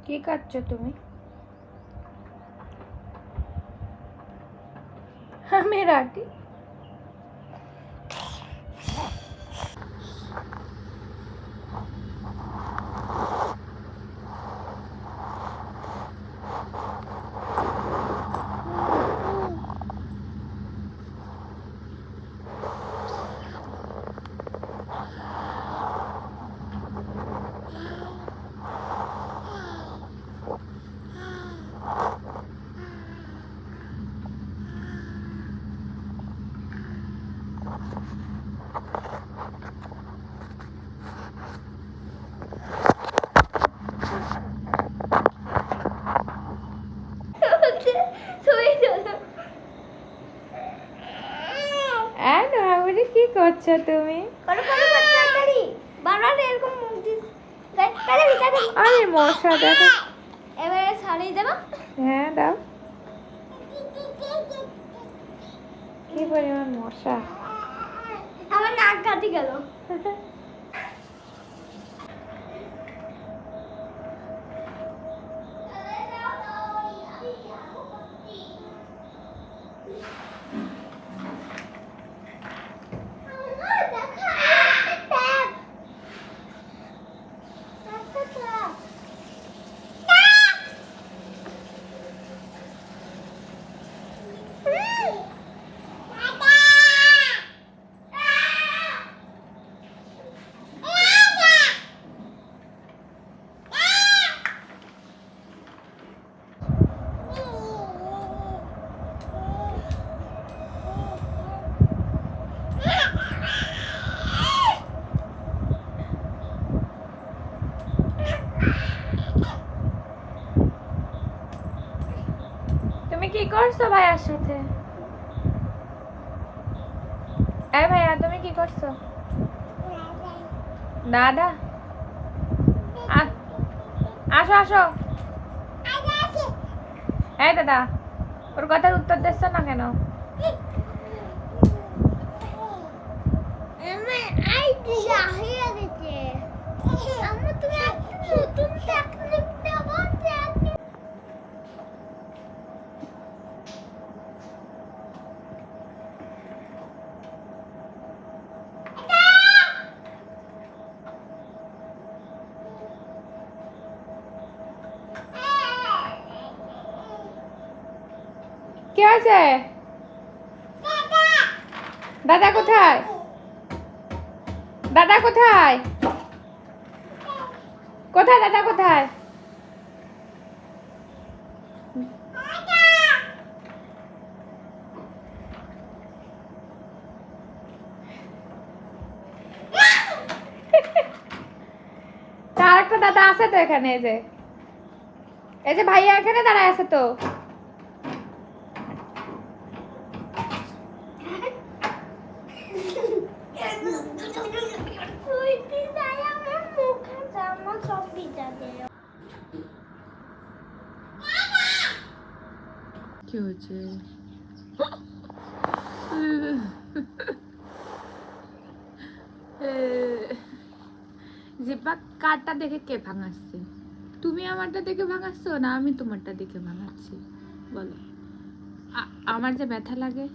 কি করছো তুমি? আমি রাটি কি করছো তুমি? আরে মশা দেখো। এবারে ছাড়িয়ে দেবো। হ্যাঁ দাও। কি পরিমাণ মশা। আমার নাক কাটি গেল। তুমি কি করছো ভাইয়ার সাথে? এই ভাইয়া তুমি কি করছো? দাদা আসো আসো। এই দাদা, ওর কথার উত্তর দিচ্ছ না কেন? কি হয়েছে? দাদা কোথায়? দাদা কোথায়? কোথায় দাদা কোথায়? তার একটা দাদা আছে তো এখানে। এই যে ভাইয়া এখানে দাঁড়ায় আছে তো। কি হয়েছে? জিব্বা কারটা দেখে কে ভাঙাচ্ছে? তুমি আমারটা দেখে ভাঙাচ্ছ না আমি তোমারটা দেখে ভাঙাচ্ছি? বলো। আমার যে ব্যথা লাগে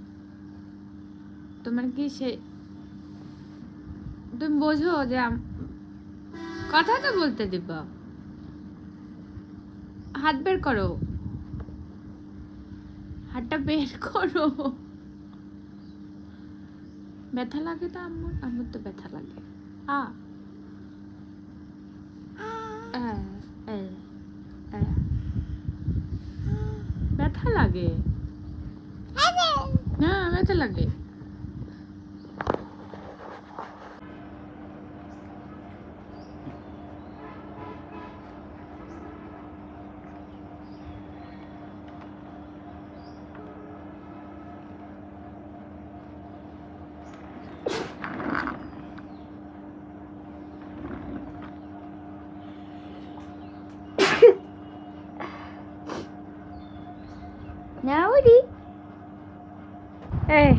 তোমার কি সে তুমি বোঝো যে কথা তো বলতে দিব। হাত বের করো, হাতটা বের করো। ব্যথা লাগে তো আম্মুর? আম্মুর তো ব্যথা লাগে। ব্যথা লাগে না? ব্যথা লাগে। এই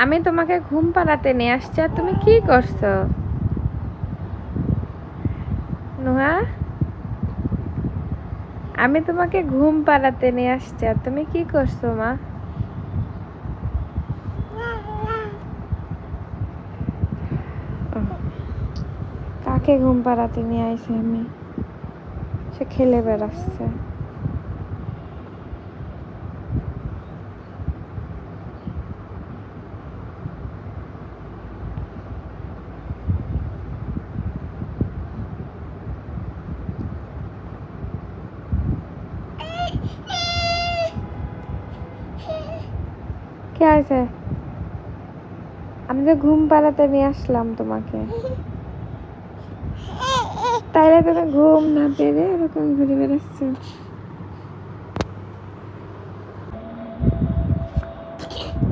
আমি তোমাকে ঘুম পাড়াতে নিয়ে আসছি আর তুমি কি করছো? নুহা আমি তোমাকে ঘুম পাড়াতে নিয়ে আসছি, আর তুমি কি করছো মা? কাকে ঘুম পাড়াতে নিয়ে আইছি আমি? সে খেলে বেড়াচ্ছে। কে আছে? আমি তো ঘুম পাড়াতে নিয়ে আসলাম তোমাকে, তাইলে তুমি ঘুম না পেরে এরকম ঘুরে বেড়াচ্ছ।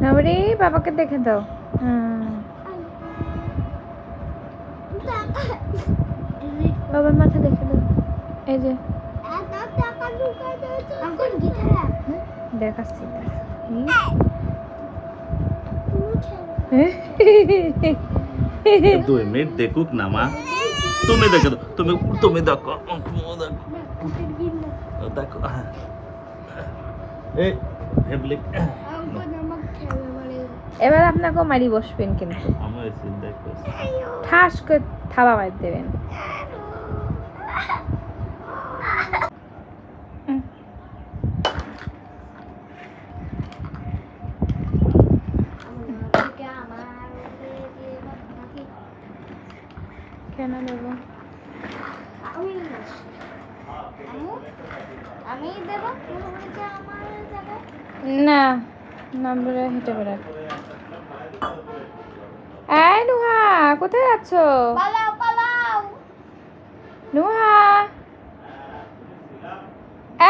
নবরি, বাবাকে দেখে দাও। বাবার মাথা দেখে দাও। এই যে দেখাচ্ছি। দুই মিনিট দেখুক না মা, তুমি দেখো, তুমি তুমি দেখো, দেখো এই ফেবলিক। এবার আপনাকেও মারি বসবেন, কিন্তু আমি চিন্তা করছি ঠাস করে থাবা মার দেবেন। কেন দেবো? আমি দেব তোমাকে আমার জায়গায়। না, নম্বরে হেঁটে বেড়াক। এই নুহা, কোথায় যাচ্ছ? পালাও পালাও। নুহা,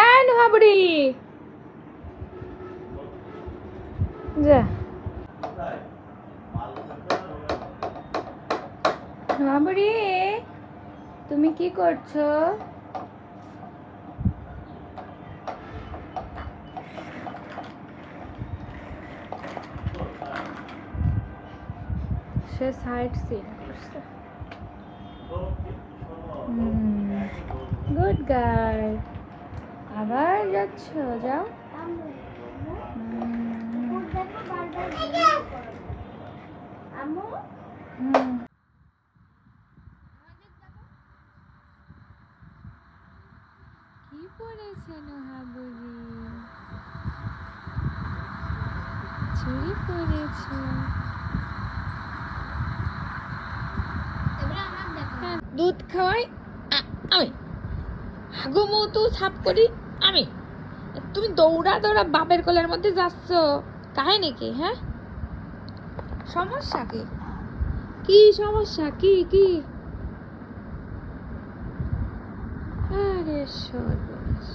এই নুহা বুড়ি, যা। নুহা বুড়ি, তুমি কি করছো? সে সাইড সিন করছে। Good girl. আবার যাচ্ছ? যাও। আম্মু কি পড়েছে নুহা বুড়ি? চুরি পড়েছে। দুধ খাওয়াই আমি, হাগু মুতু সাপ করি আমি, তুমি দৌড়া দৌড়া বাপের কোলের মধ্যে যাচ্ছ কাহে নাকি? হ্যাঁ, সমস্যা কি? কি সমস্যা? কি কি? আরে সর্বনাশ।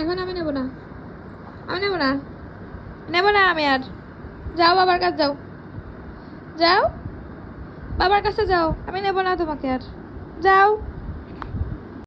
এখন আমি নেব না, আমি নেব না, নেব না আমি আর। যাও বাবার কাছে যাও, যাও বাবার কাছে যাও, আমি নেব না তোমাকে আর। যাও।